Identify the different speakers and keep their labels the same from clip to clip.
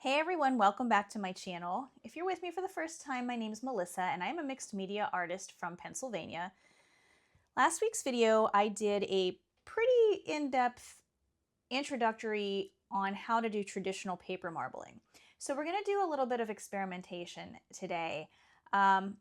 Speaker 1: Hey everyone, welcome back to my channel. If you're with me for the first time, my name is Melissa and I am a mixed media artist from Pennsylvania. Last week's video, I did a pretty in-depth introductory on how to do traditional paper marbling. So we're going to do a little bit of experimentation today. I'm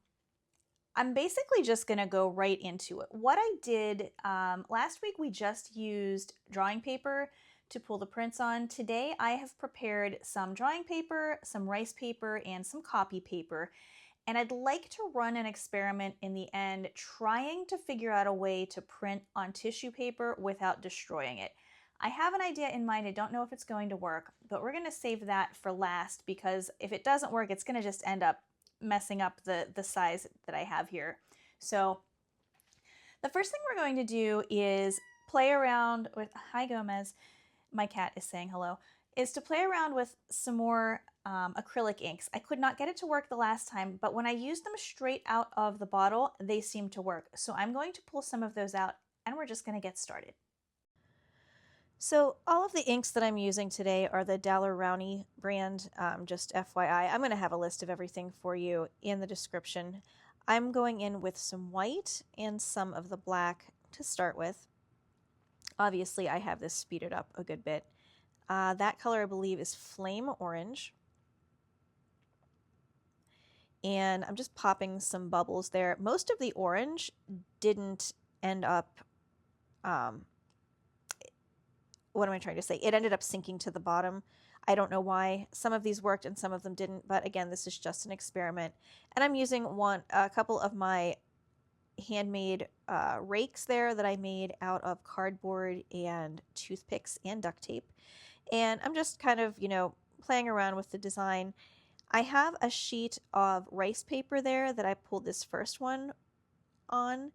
Speaker 1: basically just going to go right into it. What I did last week, we just used drawing paper to pull the prints on. Today I have prepared some drawing paper, some rice paper, and some copy paper. And I'd like to run an experiment in the end, trying to figure out a way to print on tissue paper without destroying it. I have an idea in mind. I don't know if it's going to work, but we're going to save that for last because if it doesn't work, it's going to just end up messing up the size that I have here. So the first thing we're going to do is play around with, hi Gomez, my cat is saying hello, is to play around with some more acrylic inks. I could not get it to work the last time, but when I used them straight out of the bottle, they seem to work. So I'm going to pull some of those out and we're just going to get started. So all of the inks that I'm using today are the Daler-Rowney brand, just FYI. I'm going to have a list of everything for you in the description. I'm going in with some white and some of the black to start with. Obviously, I have this speeded up a good bit. That color, I believe, is Flame Orange. And I'm just popping some bubbles there. Most of the orange didn't end up, what am I trying to say? It ended up sinking to the bottom. I don't know why. Some of these worked and some of them didn't, but again, this is just an experiment. And I'm using a couple of my handmade rakes there that I made out of cardboard and toothpicks and duct tape. And I'm just kind of, playing around with the design. I have a sheet of rice paper there that I pulled this first one on.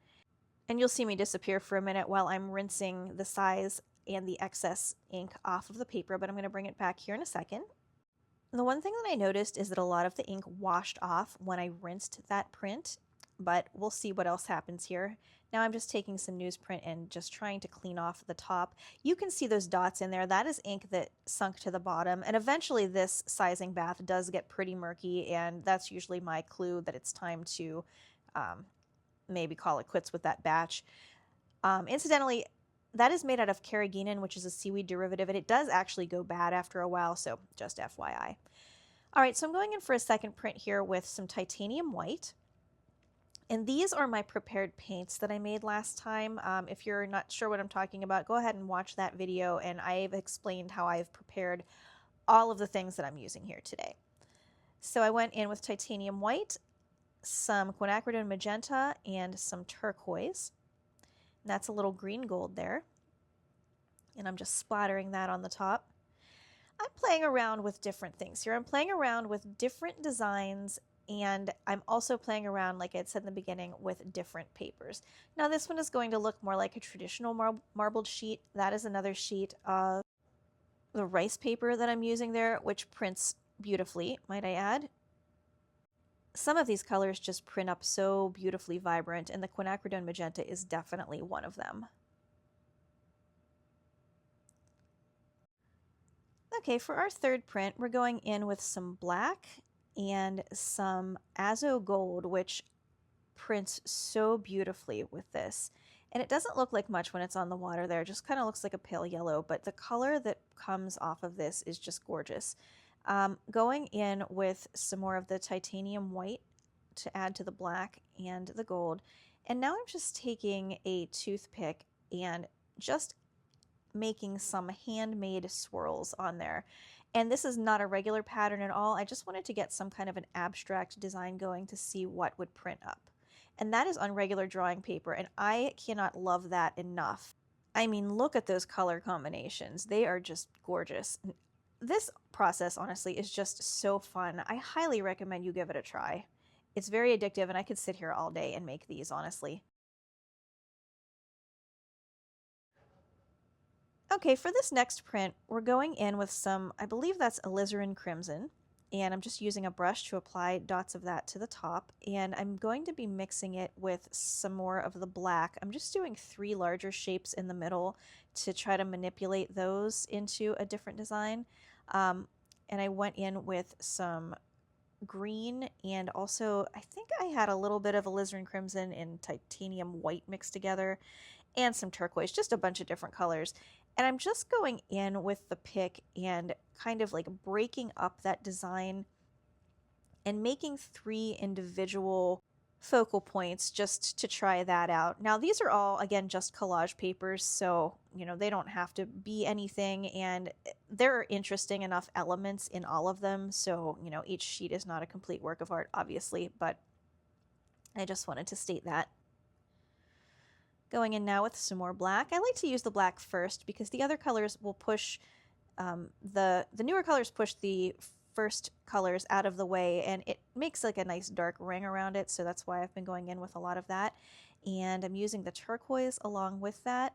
Speaker 1: And you'll see me disappear for a minute while I'm rinsing the size and the excess ink off of the paper, but I'm going to bring it back here in a second. The one thing that I noticed is that a lot of the ink washed off when I rinsed that print, but we'll see what else happens here. Now I'm just taking some newsprint and just trying to clean off the top. You can see those dots in there. That is ink that sunk to the bottom, and eventually this sizing bath does get pretty murky, and that's usually my clue that it's time to maybe call it quits with that batch. Incidentally, that is made out of Carrageenan, which is a seaweed derivative, and it does actually go bad after a while, so just FYI. All right, so I'm going in for a second print here with some titanium white. And these are my prepared paints that I made last time. If you're not sure what I'm talking about, go ahead and watch that video, and I've explained how I've prepared all of the things that I'm using here today. So I went in with titanium white, some Quin Magenta, and some Turquoise. And that's a little green gold there. And I'm just splattering that on the top. I'm playing around with different things here. I'm playing around with different designs, and I'm also playing around, like I said in the beginning, with different papers. Now this one is going to look more like a traditional marbled sheet. That is another sheet of the rice paper that I'm using there, which prints beautifully, might I add. Some of these colors just print up so beautifully vibrant, and the Quin Magenta is definitely one of them. Okay, for our third print, we're going in with some black and some Azo Gold, which prints so beautifully with this. And it doesn't look like much when it's on the water there, it just kind of looks like a pale yellow, but the color that comes off of this is just gorgeous. Going in with some more of the titanium white to add to the black and the gold. And now I'm just taking a toothpick and just making some handmade swirls on there. And this is not a regular pattern at all. I just wanted to get some kind of an abstract design going to see what would print up. And that is on regular drawing paper, and I cannot love that enough. I mean, look at those color combinations. They are just gorgeous. This process, honestly, is just so fun. I highly recommend you give it a try. It's very addictive, and I could sit here all day and make these, honestly. Okay, for this next print, we're going in with some, I believe that's Alizarin Crimson, and I'm just using a brush to apply dots of that to the top, and I'm going to be mixing it with some more of the black. I'm just doing 3 larger shapes in the middle to try to manipulate those into a different design. and I went in with some green, and also I think I had a little bit of alizarin crimson and titanium white mixed together, and some turquoise, just a bunch of different colors. And I'm just going in with the pick and kind of like breaking up that design and making 3 individual focal points just to try that out. Now these are all, again, just collage papers, so they don't have to be anything, and there are interesting enough elements in all of them, so each sheet is not a complete work of art, obviously, but I just wanted to state that. Going in now with some more black. I like to use the black first because the other colors will push, the newer colors push the first colors out of the way, and it makes like a nice dark ring around it, so that's why I've been going in with a lot of that. And I'm using the turquoise along with that.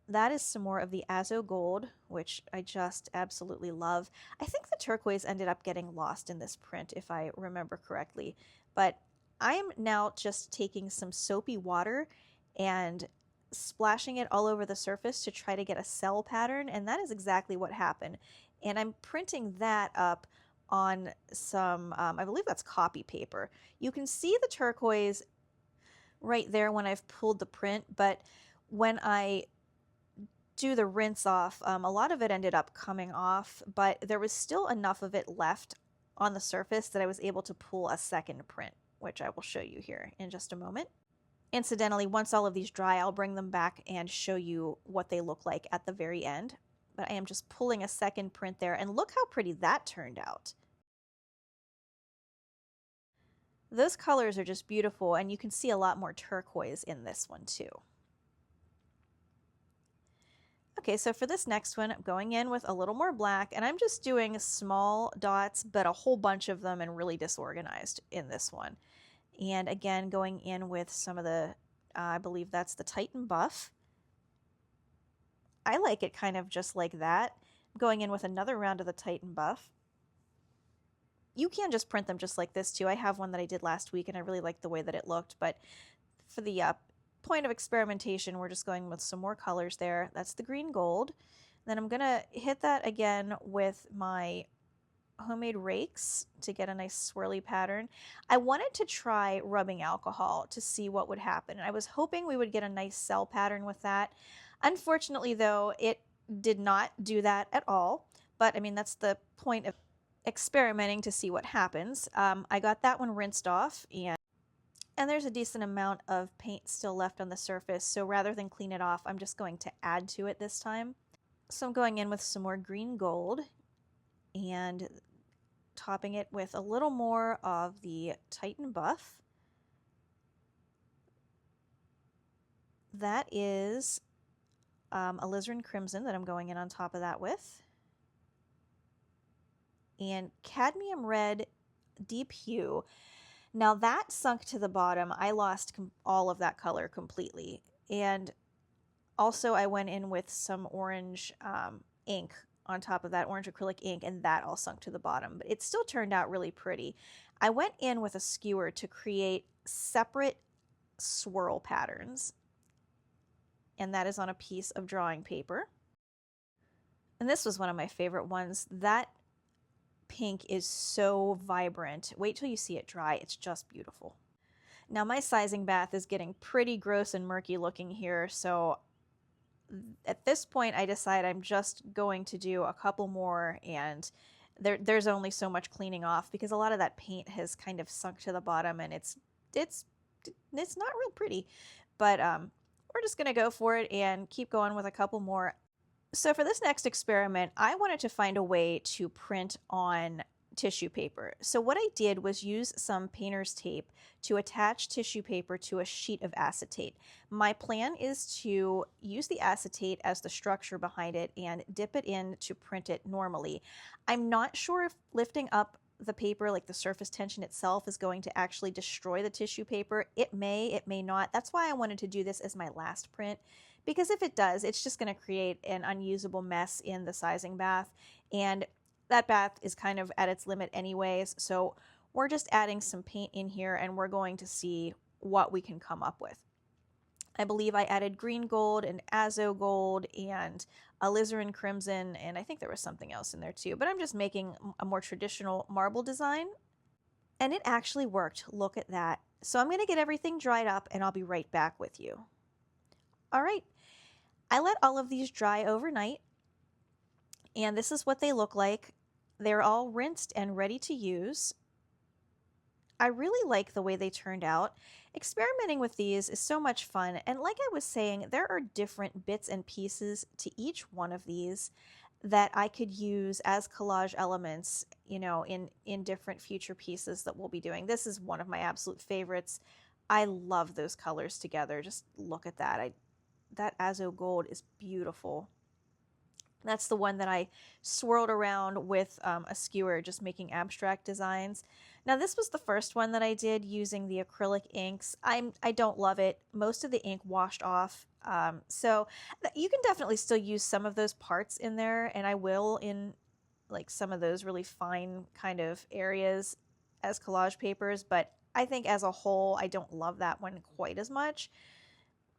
Speaker 1: That is some more of the azo gold, which I just absolutely love. I think the turquoise ended up getting lost in this print, if I remember correctly, but I'm now just taking some soapy water and splashing it all over the surface to try to get a cell pattern, and that is exactly what happened. And I'm printing that up on some, I believe that's copy paper. You can see the turquoise right there when I've pulled the print, but when I do the rinse off, a lot of it ended up coming off, but there was still enough of it left on the surface that I was able to pull a second print, which I will show you here in just a moment. Incidentally, once all of these dry, I'll bring them back and show you what they look like at the very end. But I am just pulling a second print there, and look how pretty that turned out. Those colors are just beautiful, and you can see a lot more turquoise in this one too. Okay, so for this next one, I'm going in with a little more black, and I'm just doing small dots, but a whole bunch of them and really disorganized in this one. And again, going in with some of the, I believe that's the Titan Buff. I like it kind of just like that. I'm going in with another round of the Titan Buff. You can just print them just like this too. I have one that I did last week, and I really liked the way that it looked, but for the point of experimentation, we're just going with some more colors there. That's the green gold. Then I'm gonna hit that again with my homemade rakes to get a nice swirly pattern. I wanted to try rubbing alcohol to see what would happen. I was hoping we would get a nice cell pattern with that. Unfortunately, though, it did not do that at all. But I mean, that's the point of experimenting to see what happens. I got that one rinsed off, and there's a decent amount of paint still left on the surface, so rather than clean it off, I'm just going to add to it this time. So I'm going in with some more green gold and topping it with a little more of the Titan Buff. That is alizarin crimson that I'm going in on top of that with. And cadmium red deep hue. Now that sunk to the bottom. I lost all of that color completely. And also I went in with some orange ink on top of that, orange acrylic ink, and that all sunk to the bottom. But it still turned out really pretty. I went in with a skewer to create separate swirl patterns. And that is on a piece of drawing paper. And this was one of my favorite ones. That pink is so vibrant. Wait till you see it dry. It's just beautiful. Now my sizing bath is getting pretty gross and murky looking here, so at this point I decide I'm just going to do a couple more, and there's only so much cleaning off because a lot of that paint has kind of sunk to the bottom, and it's not real pretty. But we're just gonna go for it and keep going with a couple more. So for this next experiment, I wanted to find a way to print on tissue paper. So what I did was use some painter's tape to attach tissue paper to a sheet of acetate. My plan is to use the acetate as the structure behind it and dip it in to print it normally. I'm not sure if lifting up the paper, like the surface tension itself, is going to actually destroy the tissue paper. It may not. That's why I wanted to do this as my last print, because if it does, it's just going to create an unusable mess in the sizing bath, and that bath is kind of at its limit anyways, so we're just adding some paint in here and we're going to see what we can come up with. I believe I added green gold and azo gold and alizarin crimson, and I think there was something else in there too, but I'm just making a more traditional marble design, and it actually worked. Look at that. So I'm going to get everything dried up and I'll be right back with you. All right, I let all of these dry overnight, and this is what they look like. They're all rinsed and ready to use. I really like the way they turned out. Experimenting with these is so much fun, and like I was saying, there are different bits and pieces to each one of these that I could use as collage elements, you know, in different future pieces that we'll be doing. This is one of my absolute favorites. I love those colors together. Just look at that. That azo gold is beautiful. That's the one that I swirled around with a skewer, just making abstract designs. Now this was the first one that I did using the acrylic inks. I don't love it. Most of the ink washed off. So you can definitely still use some of those parts in there, and I will in like some of those really fine kind of areas as collage papers, but I think as a whole, I don't love that one quite as much,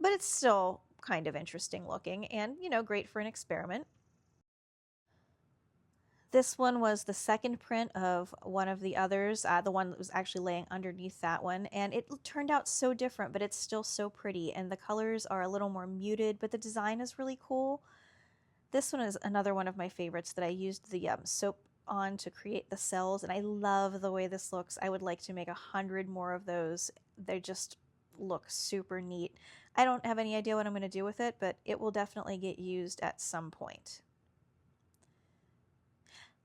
Speaker 1: but it's still kind of interesting looking and, you know, great for an experiment. This one was the second print of one of the others, the one that was actually laying underneath that one, and it turned out so different, but it's still so pretty, and the colors are a little more muted, but the design is really cool. This one is another one of my favorites that I used the soap on to create the cells, and I love the way this looks. I would like to make 100 more of those. They just look super neat. I don't have any idea what I'm going to do with it, but it will definitely get used at some point.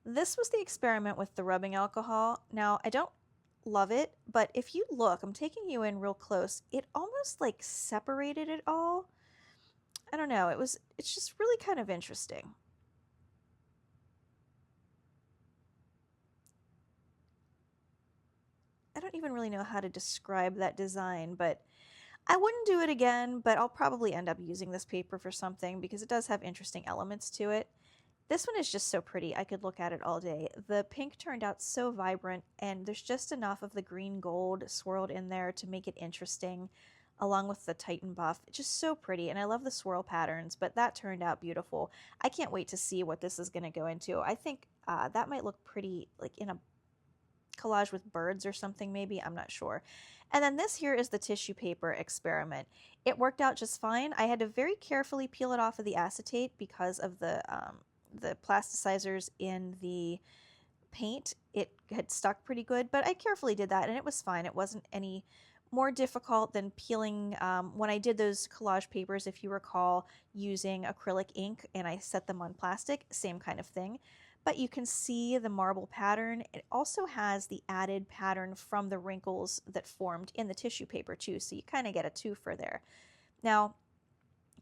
Speaker 1: This was the experiment with the rubbing alcohol. Now, I don't love it, but if you look, I'm taking you in real close, it almost like separated it all. I don't know, it's just really kind of interesting. I don't even really know how to describe that design, but I wouldn't do it again, but I'll probably end up using this paper for something because it does have interesting elements to it. This one is just so pretty. I could look at it all day. The pink turned out so vibrant, and there's just enough of the green gold swirled in there to make it interesting, along with the Titan buff. It's just so pretty, and I love the swirl patterns, but that turned out beautiful. I can't wait to see what this is going to go into. I think that might look pretty, like in a collage with birds or something maybe, I'm not sure. And then this here is the tissue paper experiment. It worked out just fine. I had to very carefully peel it off of the acetate because of the plasticizers in the paint. It had stuck pretty good, but I carefully did that and it was fine. It wasn't any more difficult than peeling when I did those collage papers, if you recall, using acrylic ink and I set them on plastic, same kind of thing. But you can see the marble pattern. It also has the added pattern from the wrinkles that formed in the tissue paper too, so you kind of get a twofer there. Now,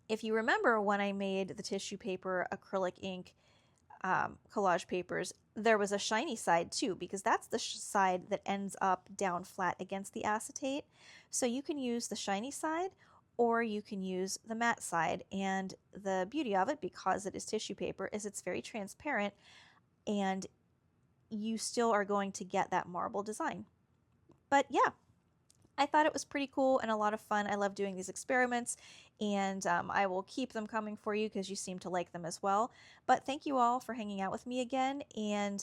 Speaker 1: if you remember when I made the tissue paper acrylic ink collage papers, there was a shiny side too, because that's the side that ends up down flat against the acetate. So you can use the shiny side or you can use the matte side. And the beauty of it, because it is tissue paper, is it's very transparent and you still are going to get that marble design. But yeah, I thought it was pretty cool and a lot of fun. I love doing these experiments, and I will keep them coming for you because you seem to like them as well. But thank you all for hanging out with me again, and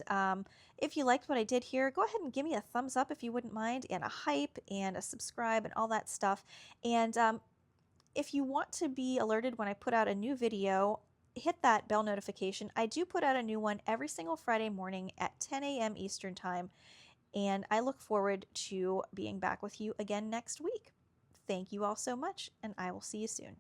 Speaker 1: if you liked what I did here, go ahead and give me a thumbs up if you wouldn't mind, and a hype, and a subscribe, and all that stuff. And if you want to be alerted when I put out a new video, hit that bell notification. I do put out a new one every single Friday morning at 10 a.m. Eastern Time. And I look forward to being back with you again next week. Thank you all so much, and I will see you soon.